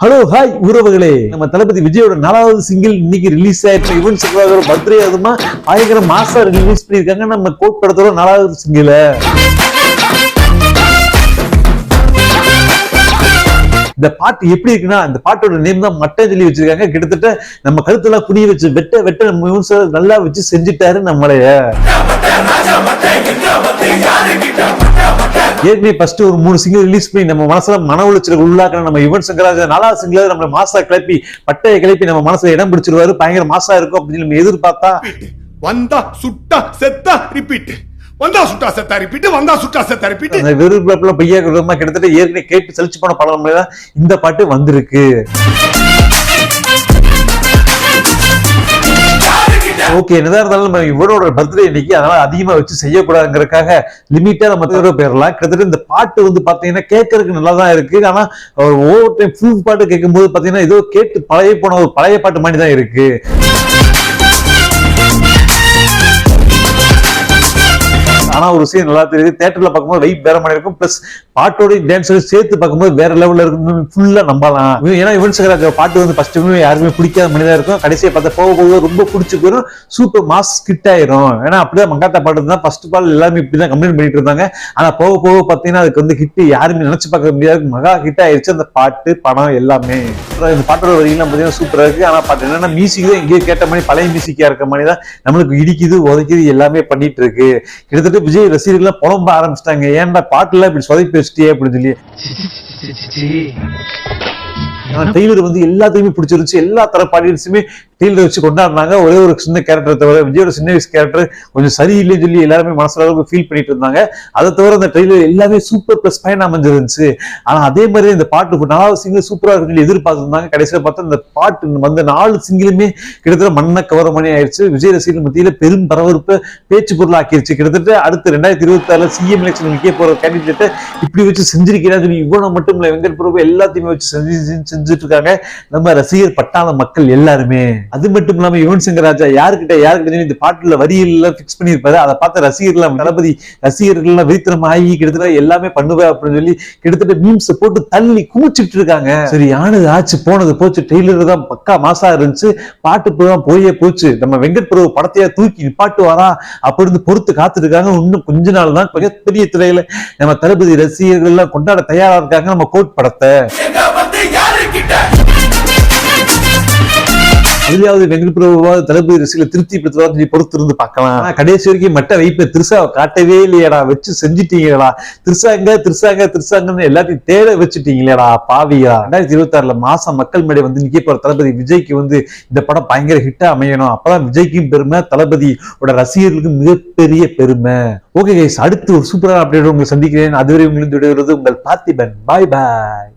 Hello hi உறவுகளே, நம்ம தளபதி விஜயோட 4வது சிங்கிள் இன்னைக்கு ரிலீஸ் ஆயிடுச்சு. ஈவென்ட் செல்வாகோட பர்த்டே அதுமா பயங்கர மாசா ரிலீஸ் பண்ணிருக்காங்க. நம்ம கோட் படத்தோட 4வது சிங்கிள். இந்த பாட்டு எப்படி இருக்குன்னா, இந்த பாட்டோட நேம் தான் மட்டன் சொல்லி வச்சிருக்காங்க. கிட்டத்தட்ட நம்ம கருத்தெல்லாம் புரிய வச்சு வெட்ட வெட்ட நம்ம நல்லா வச்சு செஞ்சுட்டாரு நம்மளைய. ஏற்கனவே ஃபர்ஸ்ட் ஒரு 3 சிங்கிள் ரிலீஸ் பண்ணி நம்ம மனசுல மன உளைச்சலுக்கு உள்ளாக்குற நம்ம யுவன் சங்கர் ராஜா 4வது சிங்கிள் நம்ம மாசா கிளப்பி பட்டையை கிளப்பி நம்ம மனசுல இடம் பிடிச்சிருவாரு. பயங்கர மாசா இருக்கும் அப்படின்னு நம்ம எதிர்பார்த்தா வந்தா சுட்டா செத்தா ரிப்பீட், வந்தா சுட்டா செத்தா ரிப்பீட், வந்தா சுட்டா செத்தா ரிப்பீட். அந்த வெறுப்புல பையா கிட்டத்தட்ட ஏற்கனவே கேட்டு செலிச்சு போன படம் தான் இந்த பாட்டு வந்திருக்கு. ஓகே, என்னதான் இருந்தாலும் நம்ம இவரோட பர்த்டே இன்னைக்கு, அதனால அதிகமா வச்சு செய்யக்கூடாதுங்கிறதுக்காக லிமிட்டா நம்ம போயிடலாம். கிட்டத்தட்ட இந்த பாட்டு வந்து பாத்தீங்கன்னா கேட்கறதுக்கு நல்லா தான் இருக்கு. ஆனா ஓவர் டைம் ஃபுல் பாட்டு கேட்கும் போது பாத்தீங்கன்னா ஏதோ கேட்டு பழைய போன ஒரு பழைய பாட்டு மாதிரி தான் இருக்கு. ஆனா ஒரு விஷயம் நல்லா தெரியுது, தியேட்டர்ல பார்க்கும்போது வைப் வேற மாதிரி இருக்கும். பிளஸ் பாட்டோட டான்ஸோட சேர்த்து பார்க்கும்போது வேற லெவல்ல இருக்கும். ஃபுல்லா நம்பலாம். ஏன்னா யுவன் சங்கர் ராஜா பாட்டு வந்து ஃபர்ஸ்ட் யாருமே பிடிக்காத மனிதா இருக்கும். கடைசியா பார்த்தா போக போக ரொம்ப பிடிச்சி போயிடும். சூப்பர் மாஸ் ஹிட் ஆயிரும். ஏன்னா அப்படிதான் மங்காத்தா பாட்டு தான் ஃபர்ஸ்ட் பால் எல்லாருமே இப்படிதான் கம்ப்ளைண்ட் பண்ணிட்டு இருந்தாங்க. ஆனா போக போக பாத்தீங்கன்னா அதுக்கு வந்து ஹிட் யாருமே நினைச்சு பார்க்க முடியாது. மகா ஹிட் ஆயிருச்சு அந்த பாட்டு படம் எல்லாமே. இந்த பாட்டோட வரிகள்லாம் பாத்தீங்கன்னா சூப்பரா இருக்கு. ஆனா பாட்டு என்னன்னா மியூசிக் தான் எங்கேயோ கேட்ட மாதிரி பழைய மியூசிக்கா இருக்க மாதிரி தான் நம்மளுக்கு இடிக்குது உதைக்குது எல்லாமே பண்ணிட்டு இருக்கு. கிட்டத்தட்ட விஜய் ரசிகர்கள் புலம்ப ஆரம்பிச்சிட்டாங்க, ஏன்டா பாட்டுல இப்படி சொதப்பி வச்சிட்டியே அப்படின்னு சொல்லி. டெய்லர் வந்து எல்லாத்தையுமே பிடிச்சிருந்துச்சு. எல்லா தரப்பாடியுமே டெய்லர் வச்சு கொண்டாடினாங்க. ஒரே ஒரு சின்ன கேரக்டர் தவிர விஜயோட சின்ன வயசு கேரக்டர் கொஞ்சம் சரியில்லைன்னு சொல்லி எல்லாருமே மனசுல அளவுக்கு ஃபீல் பண்ணிட்டு இருந்தாங்க. அதை தவிர அந்த ட்ரெய்லர் எல்லாமே சூப்பர் பிளஸ் பயன் அமைஞ்சிருந்துச்சு. ஆனா அதே மாதிரி இந்த பாட்டு 4வது சிங்கிள் சூப்பரா இருக்குன்னு சொல்லி எதிர்பார்த்திருந்தாங்க. கடைசியில பார்த்தா இந்த பாட்டு வந்து 4 சிங்கிளுமே கிட்டத்தட்ட மண்ண கவர மணி ஆயிடுச்சு. விஜய் ரசிகர்கள் மத்தியில பெரும் பரபரப்பு பேச்சு பொருள் ஆக்கிருச்சு. கிட்டத்தட்ட அடுத்து 2026 சிஎம் எலெக்ஷன் நிக்க போற கேண்டிடேட்டை இப்படி வச்சு செஞ்சிருக்கிறான்னு சொல்லி இவ்வளவு மட்டும் இல்ல, வெங்கட் பிரபு எல்லாத்தையுமே வச்சு செஞ்சுட்டு இருக்காங்க நம்ம ரசிகர் பட்டாள மக்கள் எல்லாருமே. அது மட்டும் இல்லாம யுவன் சங்கர் ராஜா யாருக்கிட்ட இந்த பாட்டுல வரியில பிக்ஸ் பண்ணிருப்பாரு. அதை பார்த்த ரசிகர்கள் தளபதி ரசிகர்கள் விரித்திரம் ஆகி கிட்டத்தட்ட எல்லாமே பண்ணுவா அப்படின்னு சொல்லி கிட்டத்தட்ட மீம்ஸ் போட்டு தள்ளி குமிச்சிட்டு இருக்காங்க. சரி, ஆனது ஆச்சு போனது போச்சு. டெய்லர் தான் பக்கா மாசா இருந்துச்சு. பாட்டு தான் போயே போச்சு. நம்ம வெங்கட் பிரபு படத்தையா தூக்கி நிப்பாட்டு வரா அப்படின்னு பொறுத்து காத்துட்டு இருக்காங்க. இன்னும் கொஞ்ச நாள் தான் பெரிய திரையில நம்ம தளபதி ரசிகர்கள் எல்லாம் கொண்டாட தயாரா இருக்காங்க நம்ம கோட் படத்தை. அதுலயாவது வெங்கட் பிரபுவாவது தளபதி ரசிகர்களை திருப்திப்படுத்துவா பொறுத்து இருந்து பார்க்கலாம். கடைசி வரைக்கும் மட்ட வைப்ப திருசாவை காட்டவே இல்லையடா, வச்சு செஞ்சுட்டீங்களா திருசாங்கன்னு எல்லாத்தையும் தேட வச்சுட்டீங்களேடா பாவியா. 2026 மாசம் மக்கள் மேடை வந்து நிக்க போற தளபதி விஜய்க்கு வந்து இந்த படம் பயங்கர ஹிட்டா அமையணும். அப்பதான் விஜய்க்கும் பெருமை, தளபதியோட ரசிகர்களுக்கு மிகப்பெரிய பெருமை. ஓகே கைஸ், அடுத்து ஒரு சூப்பரான அப்டேட் உங்களை சந்திக்கிறேன். அதுவரை உங்களுக்கு விடுகிறது உங்கள் பார்த்திபன். பாய் பாய்.